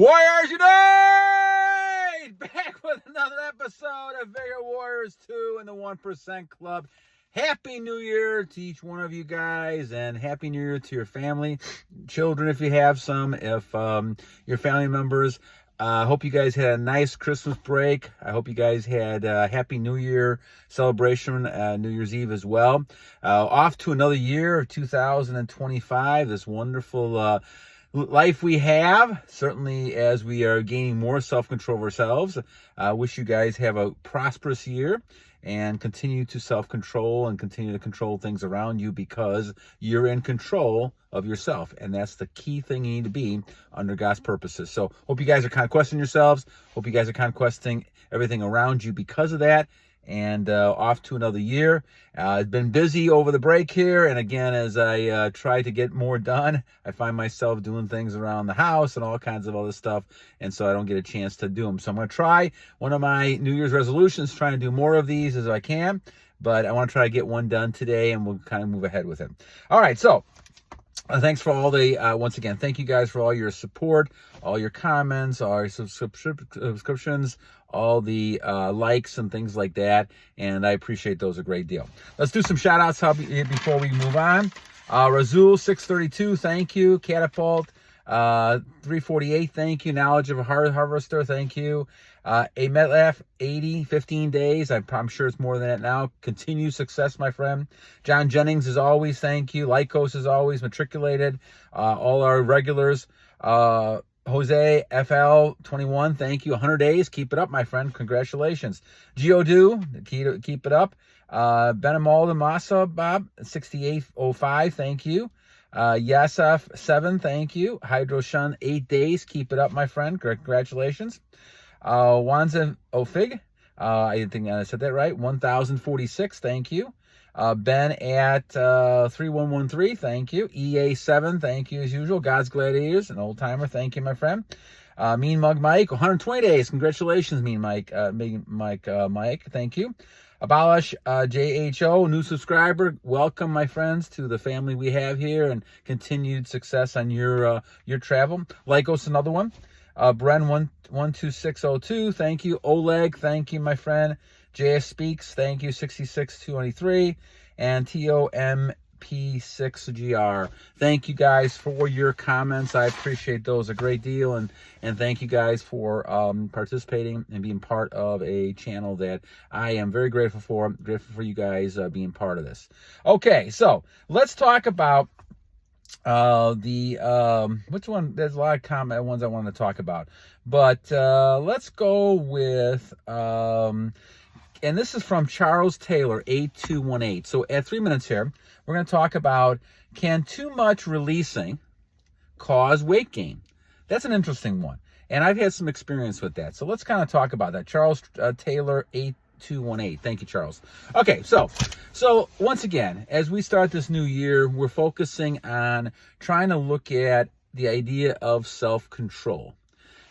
Warriors Unite! Back with another episode of Vigor Warriors 2 in the 1% Club. Happy New Year to each one of you guys, and Happy New Year to your family, children if you have some, if your family members. I hope you guys had a nice Christmas break. I hope you guys had a Happy New Year celebration, New Year's Eve as well. Off to another year of 2025, this wonderful life we have, certainly as we are gaining more self-control of ourselves. I wish you guys have a prosperous year and continue to self-control and continue to control things around you, because you're in control of yourself. And that's the key thing you need to be under God's purposes. So hope you guys are conquesting yourselves. Hope you guys are conquesting everything around you because of that. And off to another year. It's been busy over the break here, and again, as I try to get more done, I find myself doing things around the house and all kinds of other stuff, and so I don't get a chance to do them. So I'm going to try one of my New Year's resolutions, trying to do more of these as I can, but I want to try to get one done today, and we'll kind of move ahead with it. All right, so thanks for all the, once again, thank you guys for all your support, all your comments, all your subscriptions, all the likes and things like that, and I appreciate those a great deal. Let's do some shout outs before we move on. Razul 632, thank you. Catapult 348, thank you. Knowledge of a Harvester, thank you. AMETALF 80, 15 days. I'm sure it's more than that now. Continue success, my friend. John Jennings, as always, thank you. Lykkos, as always. Matriculated. All our regulars. Jose FL 21, thank you. 100 days. Keep it up, my friend. Congratulations. Giodude, keep it up. Benelmauddenmassaab 6805, thank you. Uassaf 7, thank you. HyadoShun 8 days. Keep it up, my friend. Congratulations. Wansyafig, I think I said that right. 1046, thank you. Ben at 3113, thank you. EA7, thank you as usual. God's Gladiators, an old timer, thank you, my friend. Meanmug Mike, 120 days. Congratulations, Mike, Mike, thank you. Abhilash Jhe, new subscriber. Welcome, my friends, to the family we have here, and continued success on your travel. Lykkos, another one. Bren 12602, thank you. Oleg, thank you, my friend. Jspeaks, thank you. 66223, and TOMP6GR. Thank you guys for your comments. I appreciate those a great deal, and thank you guys for participating and being part of a channel that I am very grateful for. Grateful for you guys being part of this. Okay, so let's talk about which one. There's a lot of comment ones I want to talk about, but let's go with and this is from Charles Tailor 8218. So at 3 minutes here, we're going to talk about, can too much releasing cause weight gain? That's an interesting one, and I've had some experience with that, so let's kind of talk about that. Charles Tailor 8218. Thank you, Charles. Okay, so once again, as we start this new year, we're focusing on trying to look at the idea of self-control,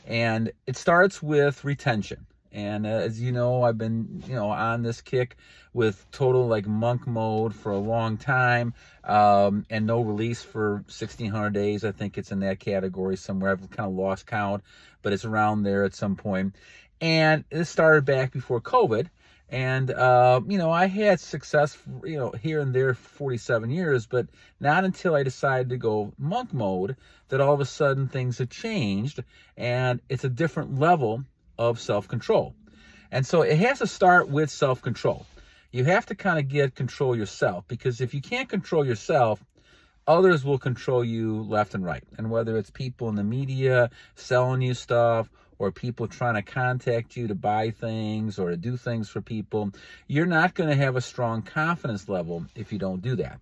and it starts with retention. And as you know, I've been, on this kick with total monk mode for a long time, and no release for 1,600 days. I think it's in that category somewhere. I've kind of lost count, but it's around there at some point. And this started back before COVID. And, I had success, here and there for 47 years, but not until I decided to go monk mode that all of a sudden things have changed, and it's a different level of self-control. And so it has to start with self-control. You have to kind of get control yourself, because if you can't control yourself, others will control you left and right. And whether it's people in the media selling you stuff, or people trying to contact you to buy things or to do things for people, you're not going to have a strong confidence level if you don't do that.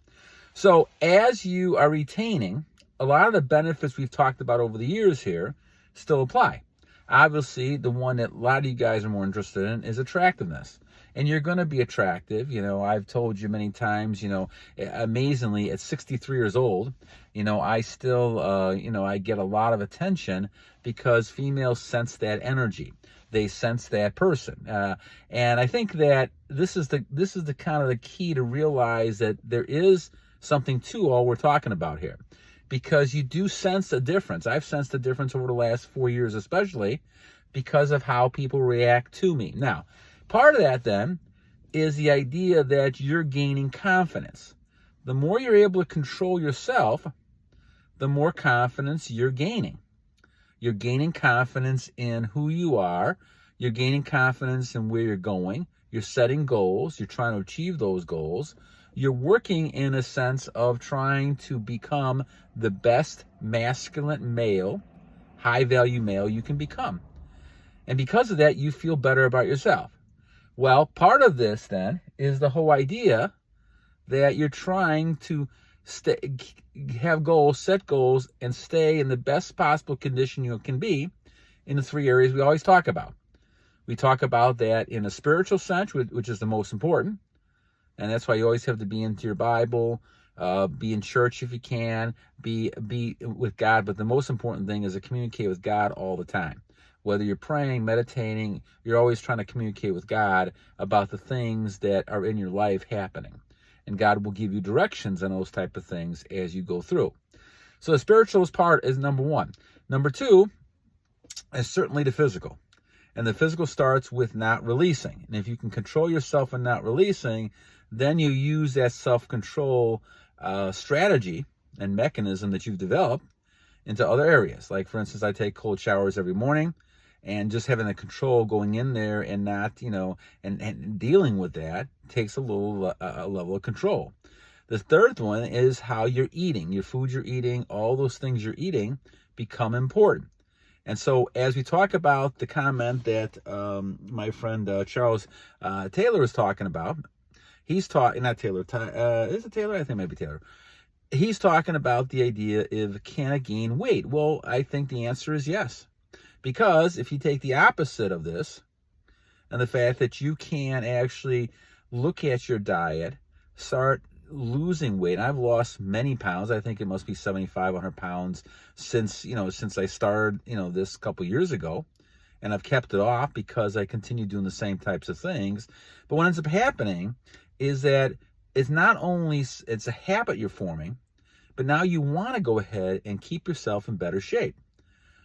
So as you are retaining, a lot of the benefits we've talked about over the years here still apply. Obviously, the one that a lot of you guys are more interested in is attractiveness. And you're going to be attractive. I've told you many times, amazingly, at 63 years old, I still, I get a lot of attention because females sense that energy. They sense that person. And I think that this is the kind of the key to realize that there is something to all we're talking about here. because you do sense a difference. I've sensed a difference over the last 4 years, especially because of how people react to me. Now, part of that then is the idea that you're gaining confidence. The more you're able to control yourself, the more confidence you're gaining. You're gaining confidence in who you are. You're gaining confidence in where you're going. You're setting goals. You're trying to achieve those goals. You're working in a sense of trying to become the best masculine male, high-value male you can become. And because of that, you feel better about yourself. Well, part of this then is the whole idea that you're trying to have goals, set goals, and stay in the best possible condition you can be in the 3 areas we always talk about. We talk about that in a spiritual sense, which is the most important. And that's why you always have to be into your Bible, be in church if you can, be with God. But the most important thing is to communicate with God all the time. Whether you're praying, meditating, you're always trying to communicate with God about the things that are in your life happening. And God will give you directions on those type of things as you go through. So the spiritual part is number one. Number two is certainly the physical. And the physical starts with not releasing. And if you can control yourself and not releasing, then you use that self-control strategy and mechanism that you've developed into other areas. Like, for instance, I take cold showers every morning, and just having the control going in there and not, and dealing with that takes a little level of control. The third one is how you're eating. Your food you're eating, all those things you're eating become important. And so as we talk about the comment that my friend Charles Tailor is talking about, he's talking, not Taylor, is it Taylor? I think it might be Taylor. He's talking about the idea of, can I gain weight? Well, I think the answer is yes. Because if you take the opposite of this, and the fact that you can actually look at your diet, start losing weight. And I've lost many pounds. I think it must be 75, 100 pounds since I started, this couple years ago. And I've kept it off because I continue doing the same types of things. But what ends up happening is that it's not only, it's a habit you're forming, but now you want to go ahead and keep yourself in better shape.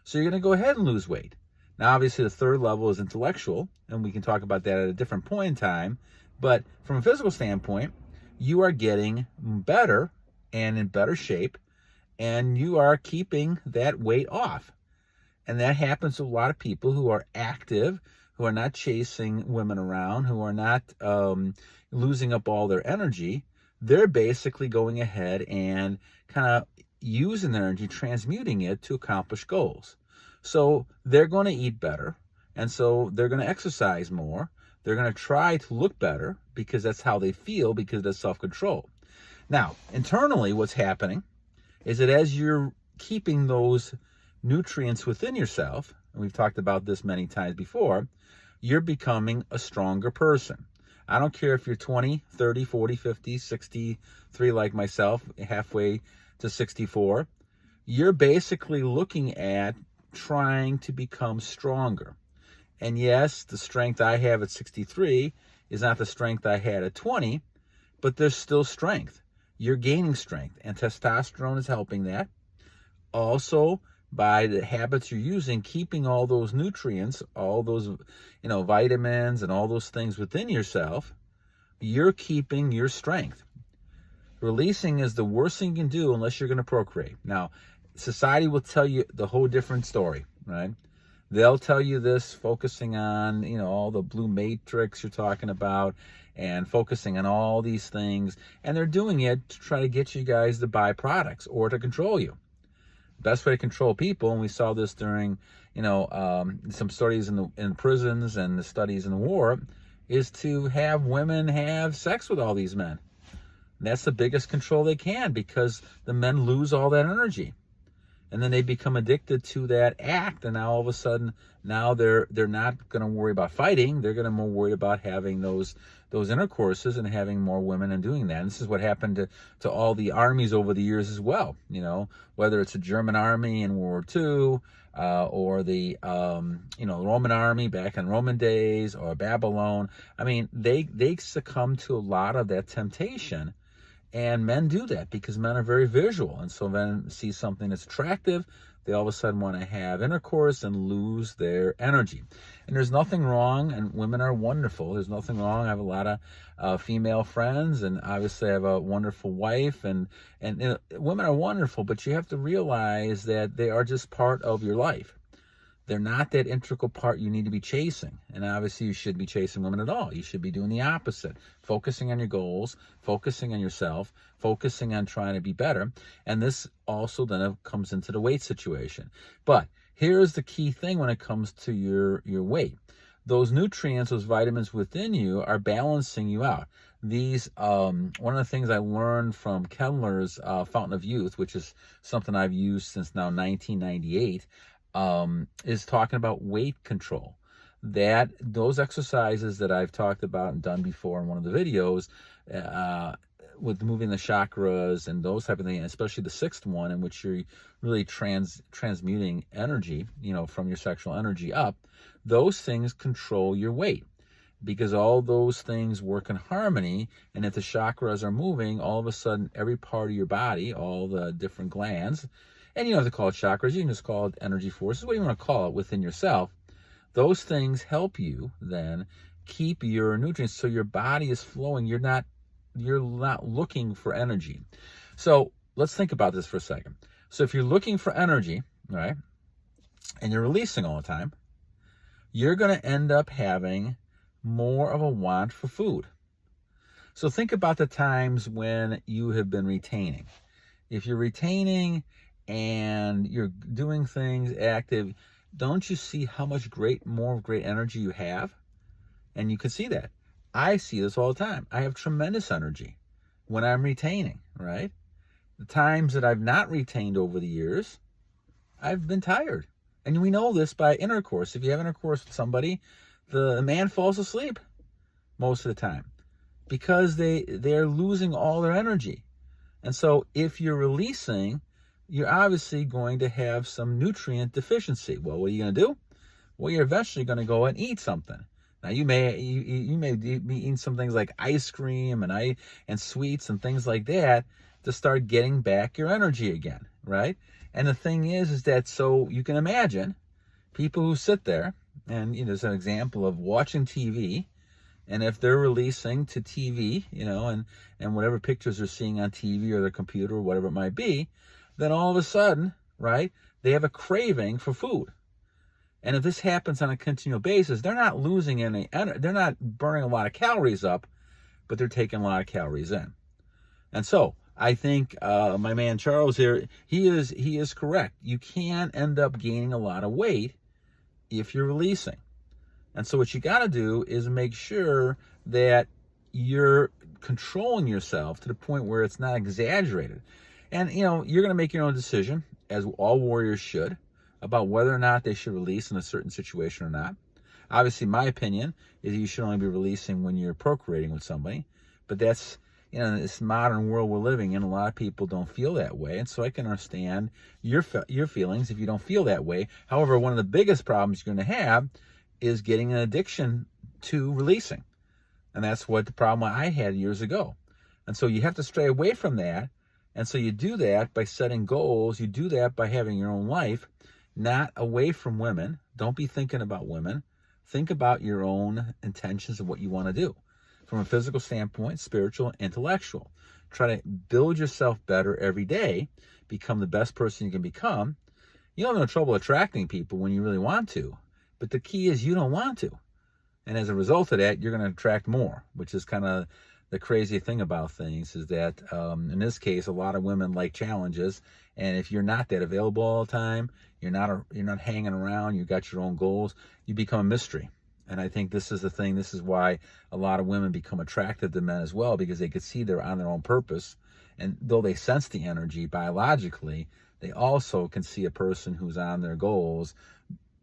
So you're going to go ahead and lose weight. Now, obviously, the third level is intellectual, and we can talk about that at a different point in time. But from a physical standpoint, you are getting better and in better shape, and you are keeping that weight off. And that happens to a lot of people who are active, who are not chasing women around, who are not losing up all their energy. They're basically going ahead and kind of using their energy, transmuting it to accomplish goals. So they're going to eat better, and so they're going to exercise more. They're going to try to look better because that's how they feel, because that's self-control. Now, internally, what's happening is that as you're keeping those nutrients within yourself, and we've talked about this many times before, you're becoming a stronger person. I don't care if you're 20, 30, 40, 50, 63 like myself, halfway to 64. You're basically looking at trying to become stronger. And yes, the strength I have at 63 is not the strength I had at 20, but there's still strength. You're gaining strength, and testosterone is helping that. Also, by the habits you're using, keeping all those nutrients, all those, vitamins and all those things within yourself, you're keeping your strength. Releasing is the worst thing you can do unless you're going to procreate. Now, society will tell you the whole different story, right? They'll tell you this, focusing on, all the blue matrix you're talking about, and focusing on all these things. And they're doing it to try to get you guys to buy products or to control you. Best way to control people, and we saw this during, some studies in prisons and the studies in the war, is to have women have sex with all these men. And that's the biggest control they can, because the men lose all that energy. And then they become addicted to that act, and now all of a sudden, now they're not going to worry about fighting. They're going to more worry about having those intercourses and having more women and doing that. And this is what happened to all the armies over the years as well. Whether it's the German army in World War II, or the Roman army back in Roman days, or Babylon. I mean, they succumb to a lot of that temptation. And men do that because men are very visual. And so men see something that's attractive, they all of a sudden want to have intercourse and lose their energy. And there's nothing wrong, and women are wonderful. There's nothing wrong. I have a lot of female friends, and obviously I have a wonderful wife, and women are wonderful, but you have to realize that they are just part of your life. They're not that integral part you need to be chasing. And obviously you shouldn't be chasing women at all. You should be doing the opposite, focusing on your goals, focusing on yourself, focusing on trying to be better. And this also then comes into the weight situation. But here's the key thing when it comes to your weight. Those nutrients, those vitamins within you are balancing you out. These, one of the things I learned from Kendler's Fountain of Youth, which is something I've used since now 1998, is talking about weight control. That those exercises that I've talked about and done before in one of the videos, with moving the chakras and those type of things, especially the sixth one, in which you're really transmuting energy, from your sexual energy up, those things control your weight, because all those things work in harmony. And if the chakras are moving, all of a sudden every part of your body, all the different glands, and you don't have to call it chakras, you can just call it energy forces, what do you want to call it within yourself, those things help you then keep your nutrients so your body is flowing. You're not looking for energy. So let's think about this for a second. So if you're looking for energy, right, and you're releasing all the time, you're going to end up having more of a want for food. So think about the times when you have been retaining. If you're retaining and you're doing things active, don't you see how much more great energy you have? And you can see that. I see this all the time. I have tremendous energy when I'm retaining, right? The times that I've not retained over the years, I've been tired. And we know this by intercourse. If you have intercourse with somebody, the man falls asleep most of the time because they're losing all their energy. And so if you're releasing, you're obviously going to have some nutrient deficiency. Well, what are you going to do? Well, you're eventually going to go and eat something. Now, you may be eating some things like ice cream and sweets and things like that to start getting back your energy again, right? And the thing is that, so you can imagine people who sit there, and there's an example of watching TV, and if they're releasing to TV, and whatever pictures they're seeing on TV or their computer or whatever it might be, then all of a sudden, right, they have a craving for food. And if this happens on a continual basis, they're not losing any, they're not burning a lot of calories up, but they're taking a lot of calories in. And so I think my man Charles here, he is correct. You can end up gaining a lot of weight if you're releasing. And so what you got to do is make sure that you're controlling yourself to the point where it's not exaggerated. And, you're going to make your own decision, as all warriors should, about whether or not they should release in a certain situation or not. Obviously, my opinion is you should only be releasing when you're procreating with somebody. But that's, in this modern world we're living in, a lot of people don't feel that way. And so I can understand your feelings if you don't feel that way. However, one of the biggest problems you're going to have is getting an addiction to releasing. And that's what the problem I had years ago. And so you have to stray away from that. And so you do that by setting goals. You do that by having your own life, not away from women. Don't be thinking about women. Think about your own intentions of what you want to do from a physical standpoint, spiritual, intellectual. Try to build yourself better every day. Become the best person you can become. You don't have no trouble attracting people when you really want to. But the key is you don't want to. And as a result of that, you're going to attract more, which is kind of the crazy thing about things, is that in this case, a lot of women like challenges. And if you're not that available all the time, you're not hanging around, you got your own goals, you become a mystery. And I think this is the thing. This is why a lot of women become attracted to men as well, because they could see they're on their own purpose. And though they sense the energy biologically, they also can see a person who's on their goals.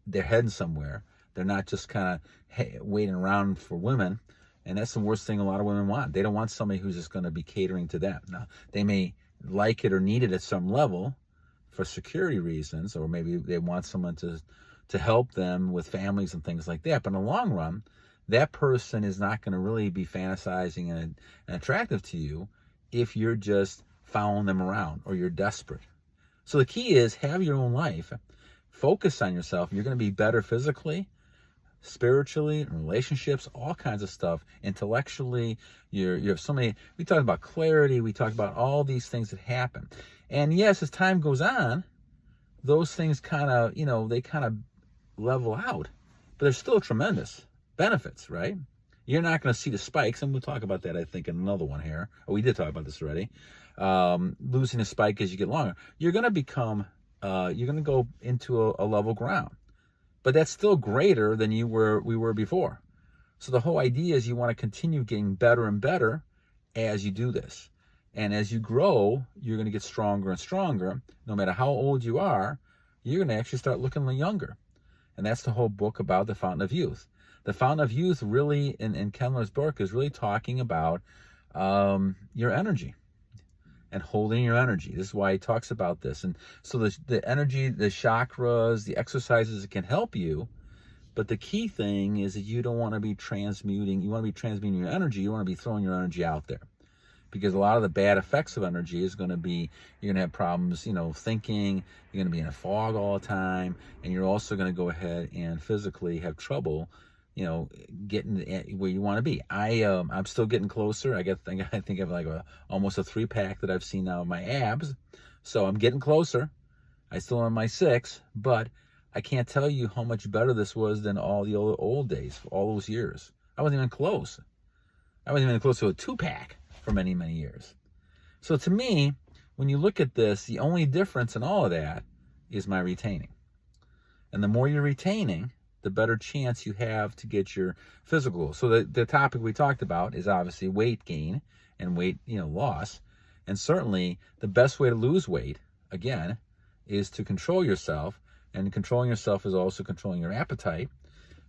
They're heading somewhere. They're not just kind of waiting around for women. And that's the worst thing a lot of women want. They don't want somebody who's just going to be catering to them. Now, they may like it or need it at some level for security reasons, or maybe they want someone to help them with families and things like that. But in the long run, that person is not going to really be fantasizing and attractive to you if you're just following them around or you're desperate. So the key is have your own life. Focus on yourself. You're going to be better physically, spiritually, in relationships, all kinds of stuff. Intellectually, you have so many. We talk about clarity. We talk about all these things that happen. And yes, as time goes on, those things kind of, they kind of level out. But there's still tremendous benefits, right? You're not going to see the spikes, and we'll talk about that, I think, in another one here. Oh, we did talk about this already. Losing a spike as you get longer. You're going to become, you're going to go into a level ground. But that's still greater than we were before. So the whole idea is you want to continue getting better and better as you do this. And as you grow, you're going to get stronger and stronger. No matter how old you are, you're going to actually start looking younger. And that's the whole book about the Fountain of Youth. The Fountain of Youth really, in Kendler's book, is really talking about your energy and holding your energy. This is why he talks about this. And so the energy, the chakras, the exercises, it can help you. But the key thing is that you don't want to be transmuting. You want to be transmuting your energy. You want to be throwing your energy out there. Because a lot of the bad effects of energy is going to be, you're going to have problems, thinking. You're going to be in a fog all the time. And you're also going to go ahead and physically have trouble getting where you want to be. I'm still getting closer. I think I have like almost a 3-pack that I've seen now of my abs. So I'm getting closer. I still am my 6, but I can't tell you how much better this was than all the old days, all those years. I wasn't even close. I wasn't even close to a 2-pack for many, many years. So to me, when you look at this, the only difference in all of that is my retaining. And the more you're retaining, the better chance you have to get your physical. So the topic we talked about is obviously weight gain and weight loss. And certainly the best way to lose weight, again, is to control yourself. And controlling yourself is also controlling your appetite.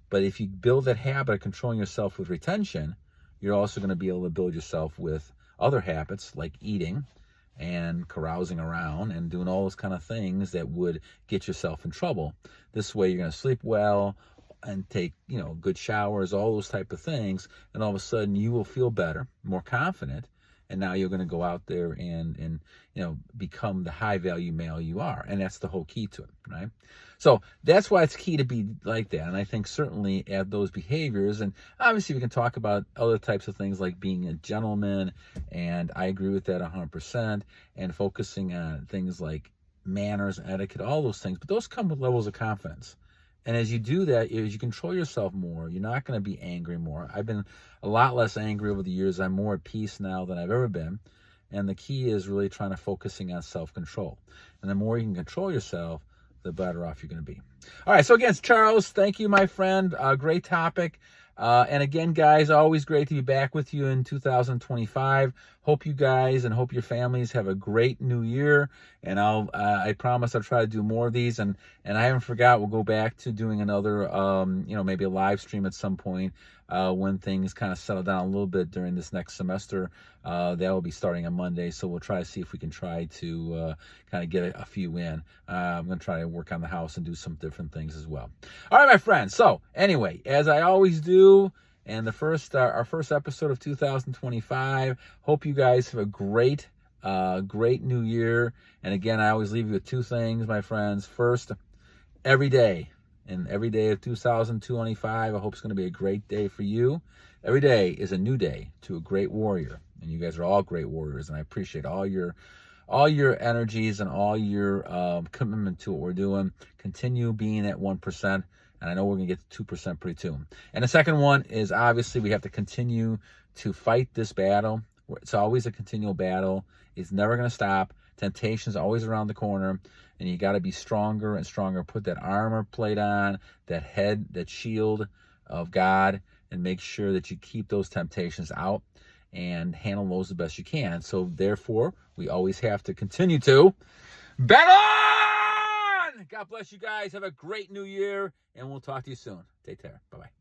But if you build that habit of controlling yourself with retention, you're also going to be able to build yourself with other habits like eating and carousing around and doing all those kind of things that would get yourself in trouble. This way you're going to sleep well and take, good showers, all those type of things. And all of a sudden you will feel better, more confident. And now you're going to go out there and become the high value male you are. And that's the whole key to it, right? So that's why it's key to be like that. And I think certainly add those behaviors. And obviously we can talk about other types of things like being a gentleman. And I agree with that 100%. And focusing on things like manners, etiquette, all those things. But those come with levels of confidence. And as you do that, as you control yourself more, you're not going to be angry more. I've been a lot less angry over the years. I'm more at peace now than I've ever been. And the key is really trying to focusing on self-control. And the more you can control yourself, the better off you're going to be. All right, so again, it's Charles. Thank you, my friend. Great topic. And again, guys, always great to be back with you in 2025. Hope you guys and hope your families have a great new year. And I promise I'll try to do more of these. And I haven't forgot, we'll go back to doing another, maybe a live stream at some point when things kind of settle down a little bit during this next semester. That will be starting on Monday. So we'll try to see if we can try to kind of get a few in. I'm going to try to work on the house and do some different things as well. All right, my friends. So anyway, as I always do, and our first episode of 2025, hope you guys have a great new year. And again, I always leave you with 2 things, my friends. First, every day of 2025, I hope it's going to be a great day for you. Every day is a new day to a great warrior. And you guys are all great warriors. And I appreciate all your energies and all your commitment to what we're doing. Continue being at 1%. And I know we're going to get to 2% pretty soon. And the second one is obviously we have to continue to fight this battle. It's always a continual battle. It's never going to stop. Temptation is always around the corner. And you got to be stronger and stronger. Put that armor plate on, that head, that shield of God, and make sure that you keep those temptations out and handle those the best you can. So therefore, we always have to continue to battle on! God bless you guys. Have a great new year, and we'll talk to you soon. Take care. Bye-bye.